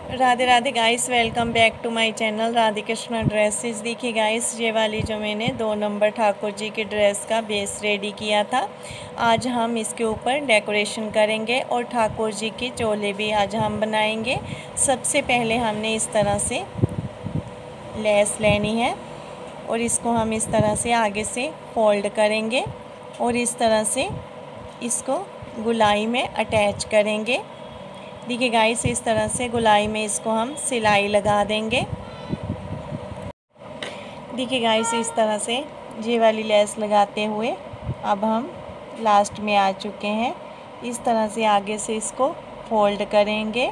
Radhe Radhe guys, welcome back to my channel Radhe Krishna dresses. देखिए guys, ये वाली जो मैंने 2 नंबर ठाकुर जी की ड्रेस का बेस रेडी किया था, आज हम इसके ऊपर डेकोरेशन करेंगे और ठाकुर जी की चोले भी आज हम बनाएंगे। सबसे पहले हमने इस तरह से लेस लेनी है और इसको हम इस तरह से आगे से फोल्ड करेंगे और इस तरह से इसको गुलाई में अटैच करेंगे। देखिए गाइस, इस तरह से गुलाई में इसको हम सिलाई लगा देंगे। देखिए गाइस, इस तरह से ये वाली लेस लगाते हुए अब हम लास्ट में आ चुके हैं। इस तरह से आगे से इसको फोल्ड करेंगे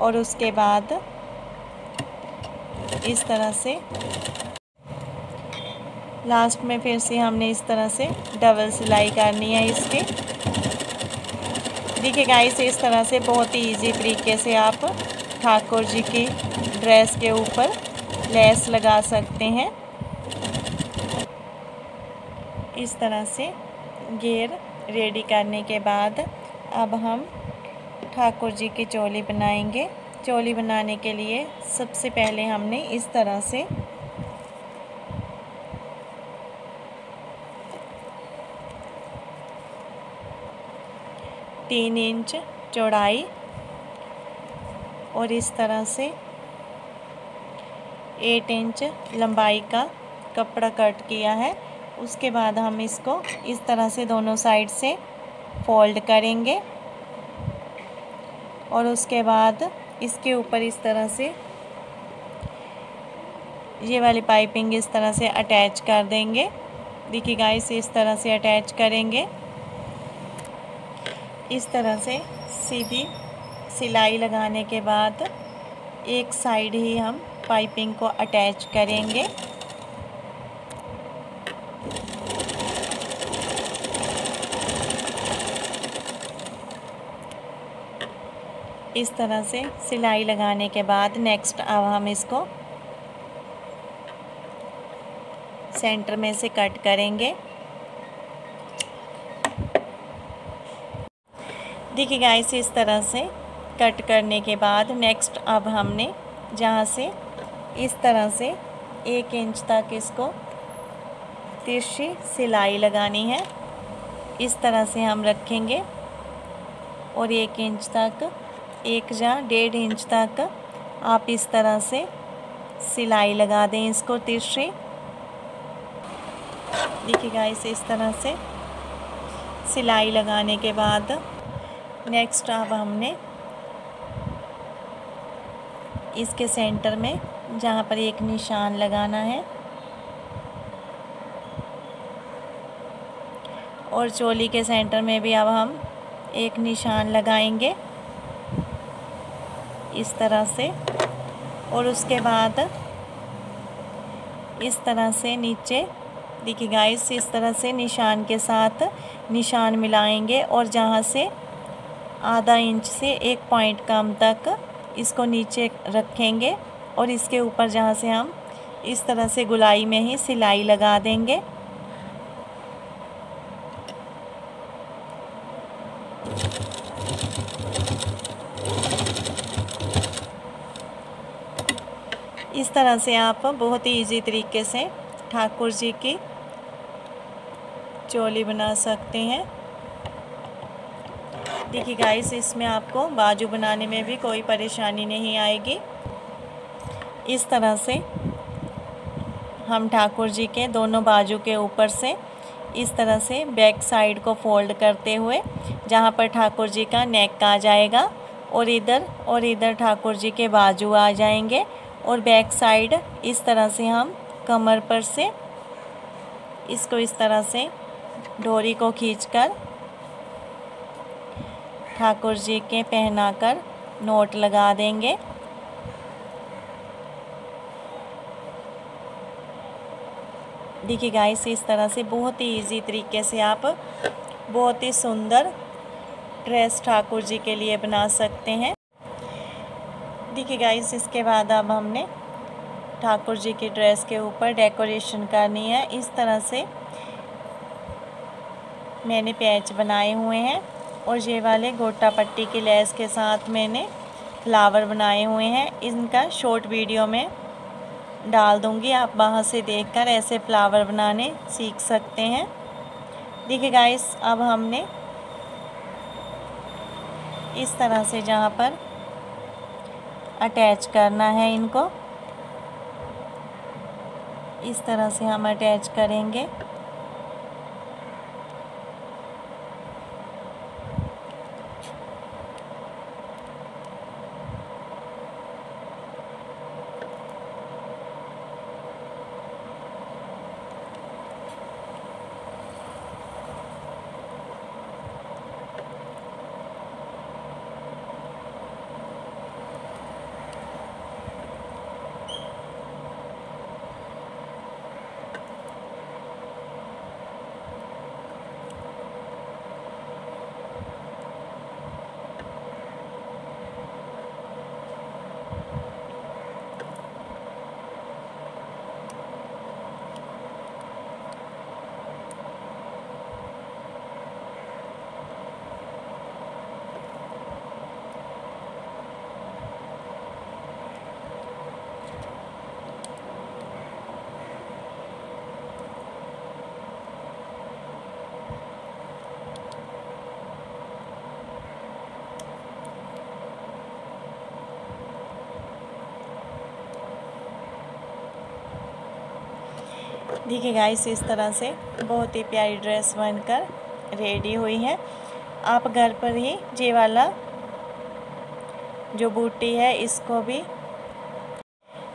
और उसके बाद इस तरह से लास्ट में फिर से हमने इस तरह से डबल सिलाई करनी है इसके। देखिए गाइस, इस तरह से बहुत ही इजी तरीके से आप ठाकुर जी की ड्रेस के ऊपर लेस लगा सकते हैं। इस तरह से घेर रेडी करने के बाद अब हम ठाकुर जी की चोली बनाएंगे। चोली बनाने के लिए सबसे पहले हमने इस तरह से तीन इंच चौड़ाई और इस तरह से 8 इंच लंबाई का कपड़ा कट किया है। उसके बाद हम इसको इस तरह से दोनों साइड से फोल्ड करेंगे और उसके बाद इसके ऊपर इस तरह से ये वाली पाइपिंग इस तरह से अटैच कर देंगे। देखिए गाइस, इस तरह से अटैच करेंगे। इस तरह से सीधी सिलाई लगाने के बाद एक साइड ही हम पाइपिंग को अटैच करेंगे। इस तरह से सिलाई लगाने के बाद नेक्स्ट अब हम इसको सेंटर में से कट करेंगे। देखिए गाइस, इस तरह से कट करने के बाद नेक्स्ट अब हमने जहाँ से इस तरह से 1 इंच तक इसको तिरछी सिलाई लगानी है। इस तरह से हम रखेंगे और 1 इंच तक 1 या 1.5 इंच तक आप इस तरह से सिलाई लगा दें इसको तिरछी। देखिए गाइस, इस तरह से सिलाई लगाने के बाद नेक्स्ट अब हमने इसके सेंटर में जहाँ पर एक निशान लगाना है और चोली के सेंटर में भी अब हम एक निशान लगाएंगे इस तरह से और उसके बाद इस तरह से नीचे देखिए गाइस, इस तरह से निशान के साथ निशान मिलाएंगे और जहाँ से आधा इंच से 1 पॉइंट कम तक इसको नीचे रखेंगे और इसके ऊपर जहाँ से हम इस तरह से गुलाई में ही सिलाई लगा देंगे। इस तरह से आप बहुत ही इजी तरीके से ठाकुर जी की चोली बना सकते हैं। देखिए गाइस, इसमें आपको बाजू बनाने में भी कोई परेशानी नहीं आएगी। इस तरह से हम ठाकुर जी के दोनों बाजू के ऊपर से इस तरह से बैक साइड को फोल्ड करते हुए जहाँ पर ठाकुर जी का नेक आ जाएगा और इधर ठाकुर जी के बाजू आ जाएंगे और बैक साइड इस तरह से हम कमर पर से इसको इस तरह से डोरी को खींचकर ठाकुर जी के पहनाकर नोट लगा देंगे। देखिए गाइस, इस तरह से बहुत ही इजी तरीके से आप बहुत ही सुंदर ड्रेस ठाकुर जी के लिए बना सकते हैं। देखिए गाइस, इसके बाद अब हमने ठाकुर जी की ड्रेस के ऊपर डेकोरेशन करनी है। इस तरह से मैंने पैच बनाए हुए हैं और ये वाले गोटा पट्टी की लेस के साथ मैंने फ्लावर बनाए हुए हैं, इनका शॉर्ट वीडियो में डाल दूँगी। आप वहाँ से देखकर ऐसे फ्लावर बनाने सीख सकते हैं। देखिए गाइस, अब हमने इस तरह से जहाँ पर अटैच करना है इनको, इस तरह से हम अटैच करेंगे। देखिए गाइस, इस तरह से बहुत ही प्यारी ड्रेस बनकर रेडी हुई है। आप घर पर ही ये वाला जो बूटी है इसको भी,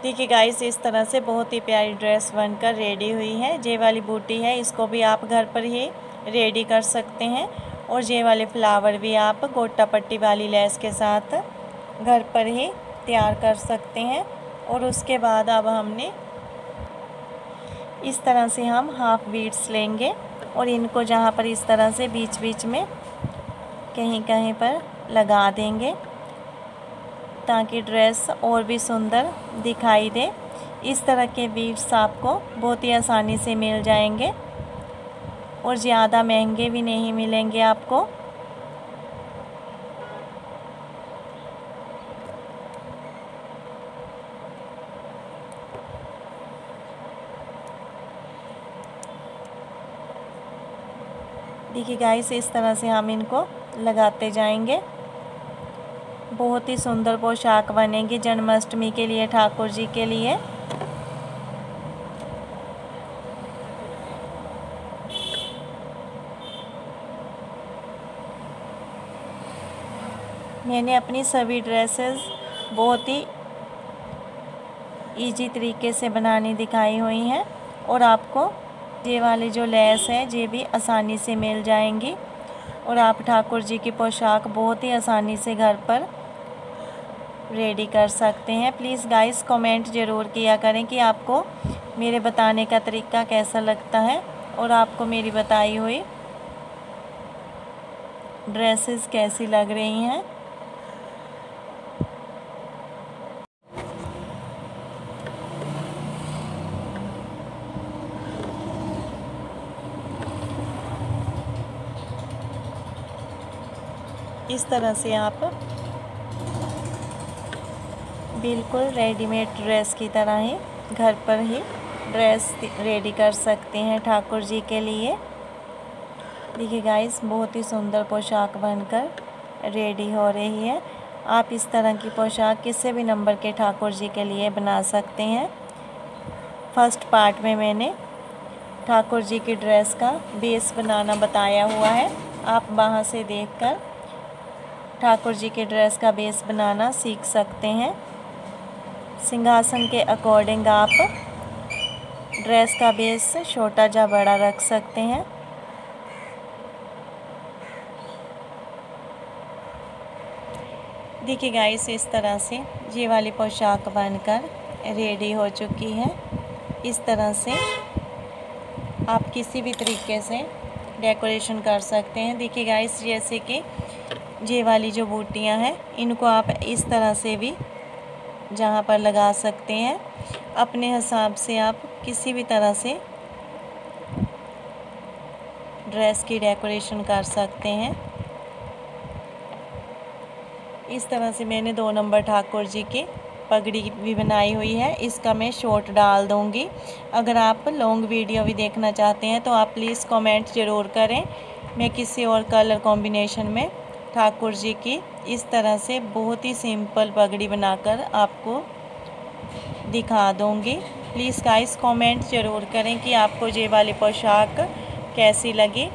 देखिए गाइस, इस तरह से बहुत ही प्यारी ड्रेस बनकर रेडी हुई है। ये वाली बूटी है, इसको भी आप घर पर ही रेडी कर सकते हैं। और ये वाले फ्लावर भी आप गोटा पट्टी वाली लेस के साथ घर पर ही तैयार कर सकते हैं। और उसके बाद अब हमने इस तरह से हम हाफ बीड्स लेंगे और इनको जहाँ पर इस तरह से बीच बीच में कहीं कहीं पर लगा देंगे ताकि ड्रेस और भी सुंदर दिखाई दे। इस तरह के बीड्स आपको बहुत ही आसानी से मिल जाएंगे और ज़्यादा महंगे भी नहीं मिलेंगे आपको। देखिए गाइस, इस तरह से हम इनको लगाते जाएंगे। बहुत ही सुंदर पोशाक बनेगी जन्माष्टमी के लिए, ठाकुर जी के लिए। मैंने अपनी सभी ड्रेसेस बहुत ही इजी तरीके से बनानी दिखाई हुई हैं और आपको ये वाली जो लेस है ये भी आसानी से मिल जाएंगी और आप ठाकुर जी की पोशाक बहुत ही आसानी से घर पर रेडी कर सकते हैं। प्लीज़ गाइस, कमेंट ज़रूर किया करें कि आपको मेरे बताने का तरीका कैसा लगता है और आपको मेरी बताई हुई ड्रेसेस कैसी लग रही हैं। इस तरह से आप बिल्कुल रेडीमेड ड्रेस की तरह ही घर पर ही ड्रेस रेडी कर सकते हैं ठाकुर जी के लिए। देखिए गाइस, बहुत ही सुंदर पोशाक बनकर रेडी हो रही है। आप इस तरह की पोशाक किसी भी नंबर के ठाकुर जी के लिए बना सकते हैं। फर्स्ट पार्ट में मैंने ठाकुर जी की ड्रेस का बेस बनाना बताया हुआ है। आप वहाँ से देखकर ठाकुर जी के ड्रेस का बेस बनाना सीख सकते हैं। सिंहासन के अकॉर्डिंग आप ड्रेस का बेस छोटा या बड़ा रख सकते हैं। देखिए गाइस, इस तरह से ये वाली पोशाक बनकर रेडी हो चुकी है। इस तरह से आप किसी भी तरीके से डेकोरेशन कर सकते हैं। देखिए गाइस, जैसे कि ये वाली जो बूटियां हैं इनको आप इस तरह से भी जहाँ पर लगा सकते हैं। अपने हिसाब से आप किसी भी तरह से ड्रेस की डेकोरेशन कर सकते हैं। इस तरह से मैंने 2 नंबर ठाकुर जी की पगड़ी भी बनाई हुई है। इसका मैं शॉर्ट डाल दूँगी। अगर आप लॉन्ग वीडियो भी देखना चाहते हैं तो आप प्लीज़ कमेंट ज़रूर करें। मैं किसी और कलर कॉम्बिनेशन में ठाकुर जी की इस तरह से बहुत ही सिंपल पगड़ी बनाकर आपको दिखा दूँगी। प्लीज़ गाइस कमेंट ज़रूर करें कि आपको ये वाली पोशाक कैसी लगी।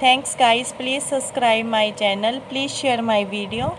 Thanks guys, please subscribe my channel, please share my video.